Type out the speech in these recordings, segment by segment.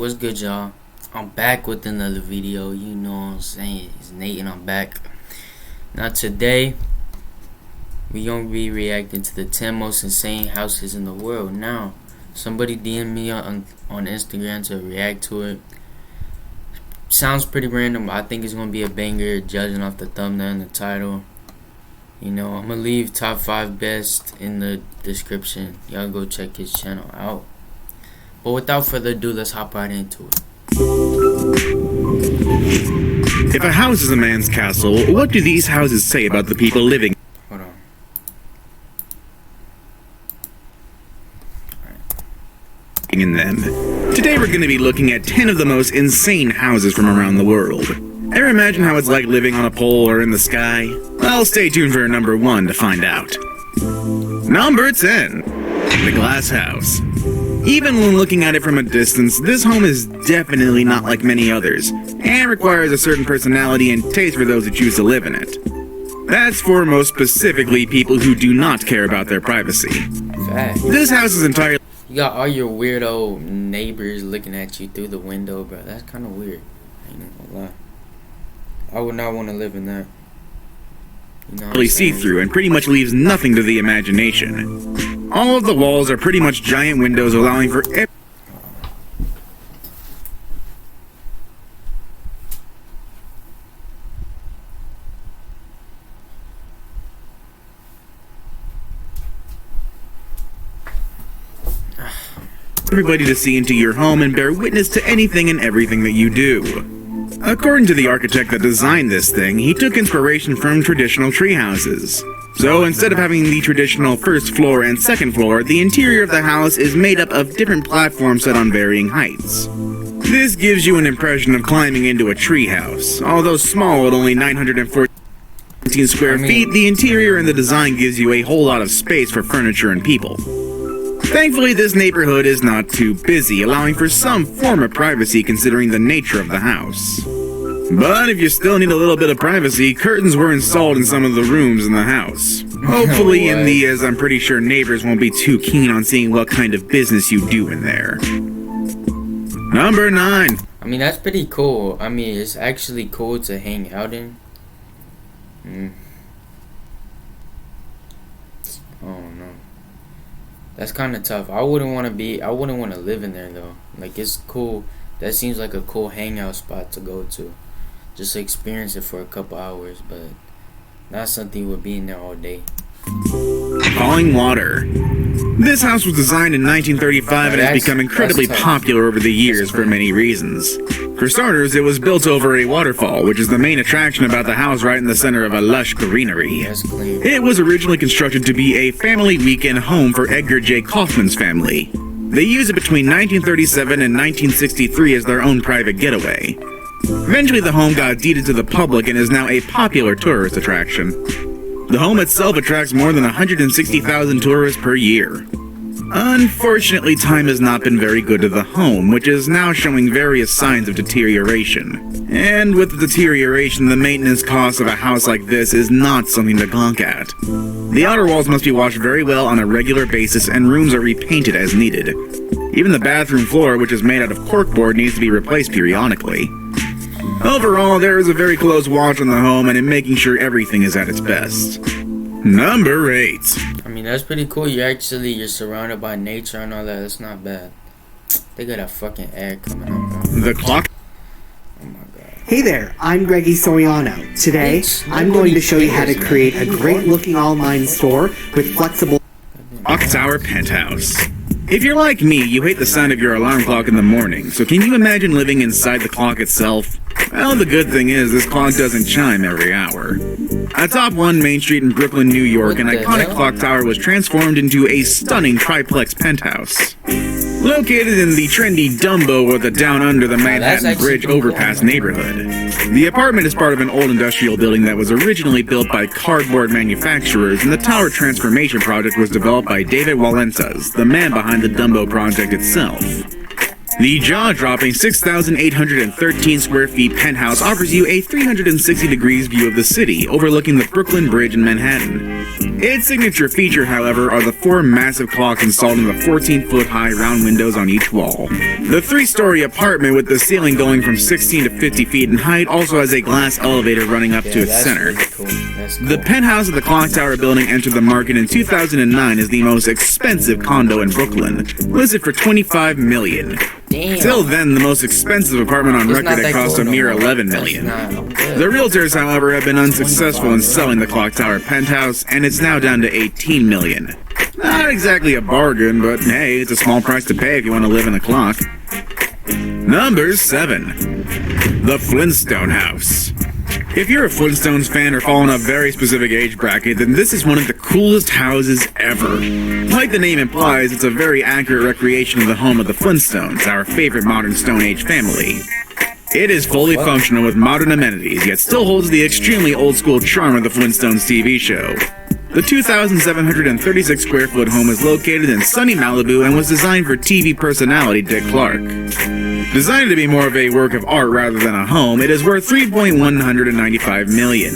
What's good, y'all? I'm back with another video. You know what I'm saying? It's Nate and I'm back. Now today we gonna be reacting to the 10 most insane houses in the world. Now somebody DM me on Instagram to react to it. Sounds pretty random, but I think it's gonna be a banger judging off the thumbnail and the title. You know, I'm gonna leave top 5 best in the description. Y'all go check his channel out. But without further ado, let's hop right into it. If a house is a man's castle, what do these houses say about the people living Hold on. in them? Today we're going to be looking at 10 of the most insane houses from around the world. Ever imagine how it's like living on a pole or in the sky? Well, stay tuned for number 1 to find out. Number 10. The Glass House. Even when looking at it from a distance, this home is definitely not like many others, and requires a certain personality and taste for those who choose to live in it. That's for most specifically people who do not care about their privacy. Fact. This house is entirely... You got all your weirdo neighbors looking at you through the window, bro. That's kind of weird. I ain't gonna lie. I would not want to live in that. You know what I'm saying? see-through and pretty much leaves nothing to the imagination. All of the walls are pretty much giant windows allowing for everybody to see into your home and bear witness to anything and everything that you do. According to the architect that designed this thing, he took inspiration from traditional tree houses. So instead of having the traditional first floor and second floor, the interior of the house is made up of different platforms set on varying heights. This gives you an impression of climbing into a tree house. Although small at only 914 square feet, the interior and the design gives you a whole lot of space for furniture and people. Thankfully, this neighborhood is not too busy, allowing for some form of privacy considering the nature of the house. But if you still need a little bit of privacy, curtains were installed in some of the rooms in the house. Hopefully in the, as I'm pretty sure neighbors won't be too keen on seeing what kind of business you do in there. Number 9. I mean, that's pretty cool. I mean, it's actually cool to hang out in. Oh no. That's kind of tough. I wouldn't want to live in there though. Like, it's cool. That seems like a cool hangout spot to go to. Just to experience it for a couple hours, but not something you would be in there all day. Falling Water. This house was designed in 1935 and has become incredibly popular over the years for many reasons. For starters, it was built over a waterfall, which is the main attraction about the house right in the center of a lush greenery. It was originally constructed to be a family weekend home for Edgar J. Kaufman's family. They used it between 1937 and 1963 as their own private getaway. Eventually, the home got deeded to the public and is now a popular tourist attraction. The home itself attracts more than 160,000 tourists per year. Unfortunately, time has not been very good to the home, which is now showing various signs of deterioration. And with the deterioration, the maintenance cost of a house like this is not something to glunk at. The outer walls must be washed very well on a regular basis and rooms are repainted as needed. Even the bathroom floor, which is made out of corkboard, needs to be replaced periodically. Overall, there is a very close watch on the home and in making sure everything is at its best. Number 8. I mean, that's pretty cool. You're surrounded by nature and all that. That's not bad. They got a fucking ad coming up, bro. The clock. Oh my god. Hey there, I'm Greggy Soriano. Today, I'm going to show you how to create a great-looking online store with flexible Clock Tower Penthouse. If you're like me, you hate the sound of your alarm clock in the morning, so can you imagine living inside the clock itself? Well, the good thing is this clock doesn't chime every hour. Atop one Main Street in Brooklyn, New York, an iconic clock tower was transformed into a stunning triplex penthouse. Located in the trendy Dumbo or the Down Under the Manhattan Bridge overpass neighborhood. The apartment is part of an old industrial building that was originally built by cardboard manufacturers, and the tower transformation project was developed by David Walensas, the man behind the Dumbo project itself. The jaw-dropping 6,813 square feet penthouse offers you a 360 degrees view of the city, overlooking the Brooklyn Bridge in Manhattan. Its signature feature, however, are the 4 massive clocks installed in the 14-foot-high round windows on each wall. The 3-story apartment with the ceiling going from 16 to 50 feet in height also has a glass elevator running up to its center. Really cool. That's cool. The penthouse of the Clock Tower building entered the market in 2009 as the most expensive condo in Brooklyn, listed for $25 million. Damn. Till then, the most expensive apartment on It's record not had that cost cool a mere no more. $11 million. That's not good. The realtors, however, have been unsuccessful in selling the Clock Tower penthouse, and it's now down to $18 million. Not exactly a bargain, but hey, it's a small price to pay if you want to live in a clock. Number 7. The Flintstone House. If you're a Flintstones fan or fall in a very specific age bracket, then this is one of the coolest houses ever. Like the name implies, it's a very accurate recreation of the home of the Flintstones, our favorite modern Stone Age family. It is fully functional with modern amenities, yet still holds the extremely old-school charm of the Flintstones TV show. The 2,736 square foot home is located in sunny Malibu and was designed for TV personality Dick Clark. Designed to be more of a work of art rather than a home, it is worth $3.195 million.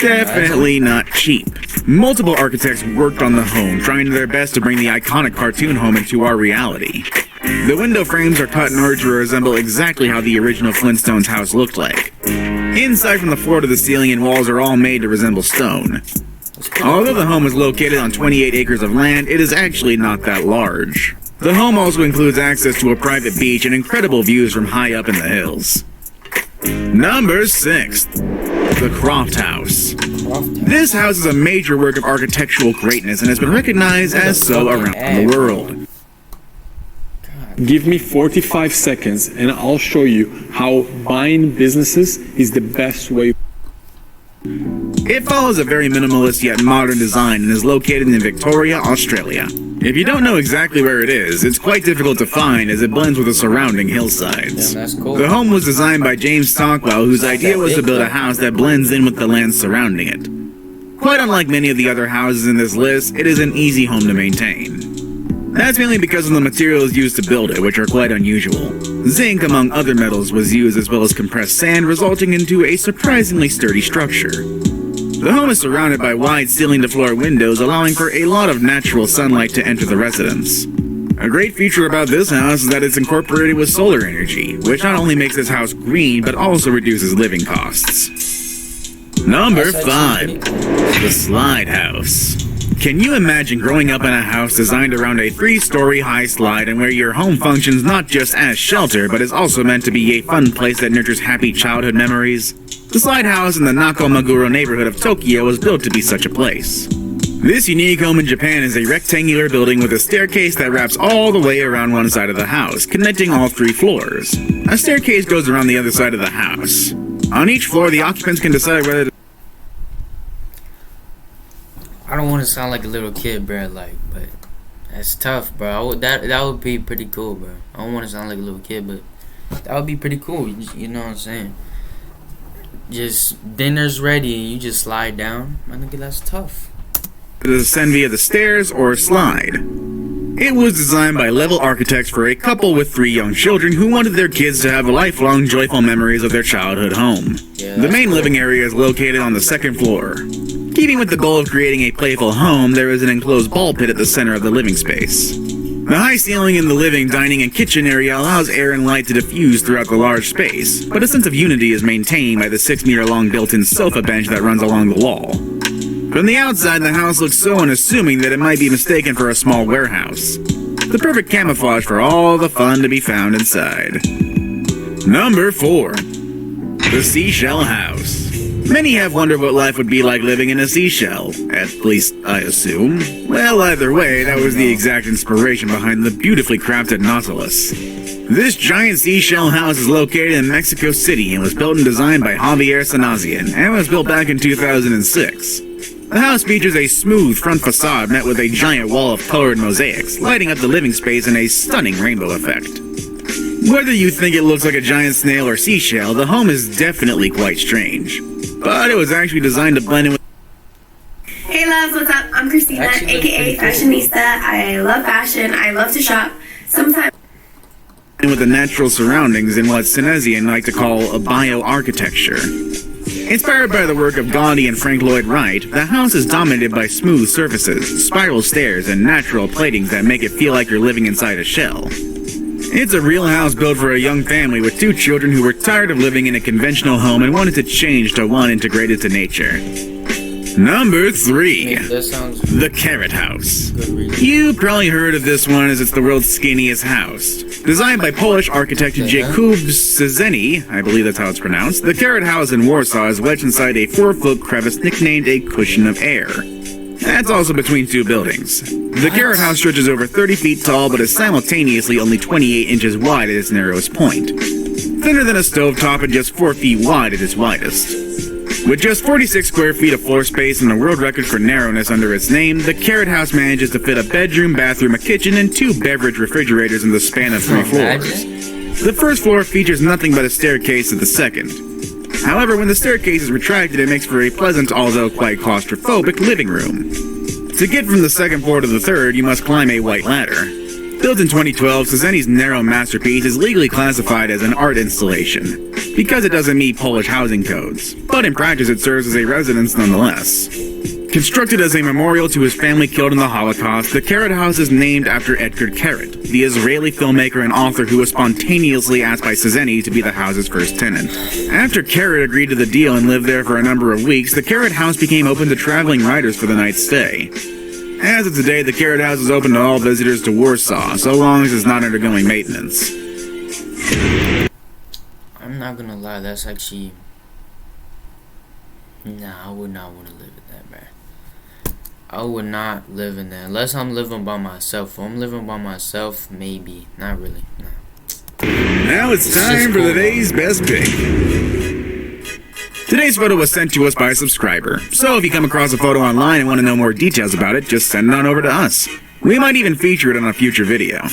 Definitely not cheap. Multiple architects worked on the home, trying their best to bring the iconic cartoon home into our reality. The window frames are cut in order to resemble exactly how the original Flintstones house looked like. Inside, from the floor to the ceiling and walls, are all made to resemble stone. Although the home is located on 28 acres of land, it is actually not that large. The home also includes access to a private beach and incredible views from high up in the hills. Number 6. The Croft House. This house is a major work of architectural greatness and has been recognized as so around the world. Give me 45 seconds and I'll show you how buying businesses is the best way. It follows a very minimalist yet modern design and is located in Victoria, Australia. If you don't know exactly where it is, it's quite difficult to find as it blends with the surrounding hillsides. Damn, that's cool. The home was designed by James Stockwell, whose idea was to build a house that blends in with the land surrounding it. Quite unlike many of the other houses in this list, it is an easy home to maintain. That's mainly because of the materials used to build it, which are quite unusual. Zinc, among other metals, was used as well as compressed sand, resulting into a surprisingly sturdy structure. The home is surrounded by wide ceiling-to-floor windows, allowing for a lot of natural sunlight to enter the residence. A great feature about this house is that it's incorporated with solar energy, which not only makes this house green, but also reduces living costs. Number 5. The Slide House. Can you imagine growing up in a house designed around a 3-story high slide and where your home functions not just as shelter, but is also meant to be a fun place that nurtures happy childhood memories? The Slide House in the Nakamaguro neighborhood of Tokyo was built to be such a place. This unique home in Japan is a rectangular building with a staircase that wraps all the way around one side of the house, connecting all 3 floors. A staircase goes around the other side of the house. On each floor, the occupants can decide whether to... I don't want to sound like a little kid, bro. But that's tough, bro. That would be pretty cool, bro. I don't want to sound like a little kid, but that would be pretty cool. You know what I'm saying? Just dinner's ready and you just slide down. My nigga, that's tough. Descend via the stairs or slide. It was designed by Level Architects for a couple with 3 young children who wanted their kids to have lifelong joyful memories of their childhood home. Yeah, The main living area is located on the 2nd floor. Keeping with the goal of creating a playful home, there is an enclosed ball pit at the center of the living space. The high ceiling in the living, dining, and kitchen area allows air and light to diffuse throughout the large space, but a sense of unity is maintained by the 6-meter-long built-in sofa bench that runs along the wall. From the outside, the house looks so unassuming that it might be mistaken for a small warehouse. The perfect camouflage for all the fun to be found inside. Number 4. The Seashell House. Many have wondered what life would be like living in a seashell, at least I assume. Well, either way, that was the exact inspiration behind the beautifully crafted Nautilus. This giant seashell house is located in Mexico City and was built and designed by Javier Sanazian, and was built back in 2006. The house features a smooth front facade met with a giant wall of colored mosaics, lighting up the living space in a stunning rainbow effect. Whether you think it looks like a giant snail or seashell, the home is definitely quite strange. But it was actually designed to blend in with... Hey loves, what's up? I'm Christina, Actually, aka pretty cool. Fashionista. I love fashion. I love to shop. Sometimes with the natural surroundings in what Senesian like to call a bioarchitecture. Inspired by the work of Gaudi and Frank Lloyd Wright, the house is dominated by smooth surfaces, spiral stairs, and natural platings that make it feel like you're living inside a shell. It's a real house built for a young family with 2 children who were tired of living in a conventional home and wanted to change to one integrated to nature. Number 3. That sounds The Carrot House. good reason. You probably heard of this one as it's the world's skinniest house. Designed by Polish architect Jakub Szczesny, I believe that's how it's pronounced, the Carrot House in Warsaw is wedged inside a 4-foot crevice nicknamed a cushion of air. That's also between 2 buildings. The Carrot House stretches over 30 feet tall but is simultaneously only 28 inches wide at its narrowest point. Thinner than a stovetop and just 4 feet wide at its widest. With just 46 square feet of floor space and a world record for narrowness under its name, the Carrot House manages to fit a bedroom, bathroom, a kitchen, and 2 beverage refrigerators in the span of 3 floors. The first floor features nothing but a staircase to the second. However, when the staircase is retracted, it makes for a pleasant, although quite claustrophobic, living room. To get from the second floor to the third, you must climb a white ladder. Built in 2012, Szczesny's narrow masterpiece is legally classified as an art installation, because it doesn't meet Polish housing codes, but in practice it serves as a residence nonetheless. Constructed as a memorial to his family killed in the Holocaust, the Carrot House is named after Edgar Carrot, the Israeli filmmaker and author who was spontaneously asked by Szczesny to be the house's first tenant. After Carrot agreed to the deal and lived there for a number of weeks, the Carrot House became open to traveling writers for the night's stay. As of today, the Carrot House is open to all visitors to Warsaw, so long as it's not undergoing maintenance. I'm not gonna lie, that's actually... Nah, I would not want to live in that, man. I would not live in that. Unless I'm living by myself. If I'm living by myself, maybe. Not really, nah. Now it's time for today's best pick. Today's photo was sent to us by a subscriber, so if you come across a photo online and want to know more details about it, just send it on over to us. We might even feature it on a future video.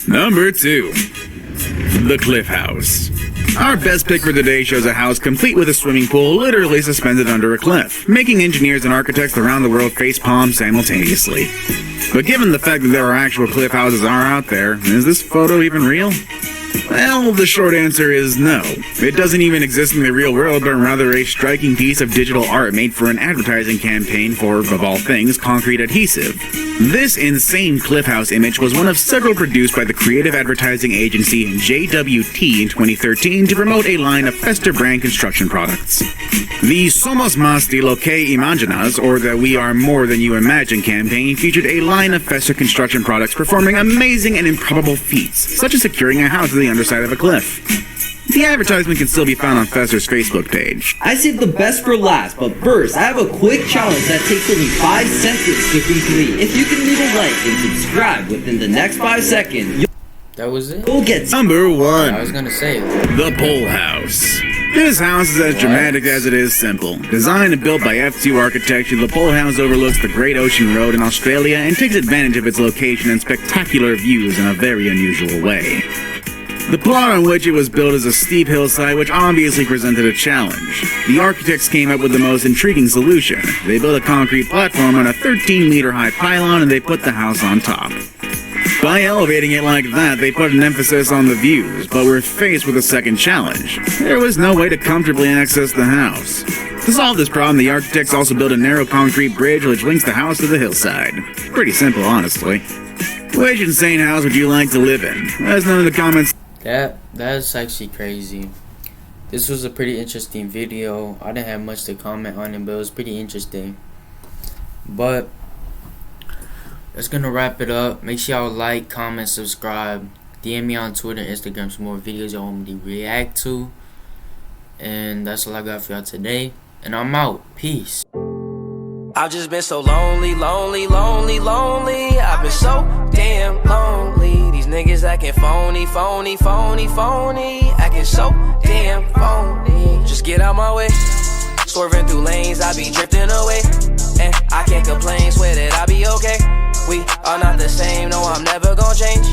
Number 2. The Cliff House. Our best pick for today shows a house complete with a swimming pool literally suspended under a cliff, making engineers and architects around the world facepalm simultaneously. But given the fact that there are actual cliff houses out there, is this photo even real? Well, the short answer is no. It doesn't even exist in the real world, but rather a striking piece of digital art made for an advertising campaign for, of all things, concrete adhesive. This insane cliff house image was one of several produced by the creative advertising agency JWT in 2013 to promote a line of Fester brand construction products. The Somos Más de lo que Imaginas, or the We Are More Than You Imagine campaign featured a line of Fester construction products performing amazing and improbable feats, such as securing a house to the underside of a cliff. The advertisement can still be found on Fester's Facebook page. I saved the best for last, but first, I have a quick challenge that takes only 5 seconds to complete. If you can leave a like and subscribe within the next 5 seconds, That was it? you'll get Number 1. I was gonna say it. The Pole House. This house is as dramatic as it is simple. Designed and built by F2 Architecture, the Pole House overlooks the Great Ocean Road in Australia and takes advantage of its location and spectacular views in a very unusual way. The plot on which it was built is a steep hillside which obviously presented a challenge. The architects came up with the most intriguing solution. They built a concrete platform on a 13-meter high pylon and they put the house on top. By elevating it like that, they put an emphasis on the views, but were faced with a second challenge. There was no way to comfortably access the house. To solve this problem, the architects also built a narrow concrete bridge which links the house to the hillside. Pretty simple, honestly. Which insane house would you like to live in? Let us know in the comments. That's actually crazy. This was a pretty interesting video. I didn't have much to comment on it, but it was pretty interesting. But that's gonna wrap it up. Make sure y'all like, comment, subscribe. DM me on Twitter, Instagram for more videos y'all want me to react to. And that's all I got for y'all today. And I'm out. Peace. I've just been so lonely, lonely, lonely, lonely. I've been so damn lonely. These niggas acting phony, phony, phony, phony. Acting so damn phony. Just get out my way. Swerving through lanes, I be drifting away. And I can't complain, swear that I be okay. We are not the same, no, I'm never gonna change.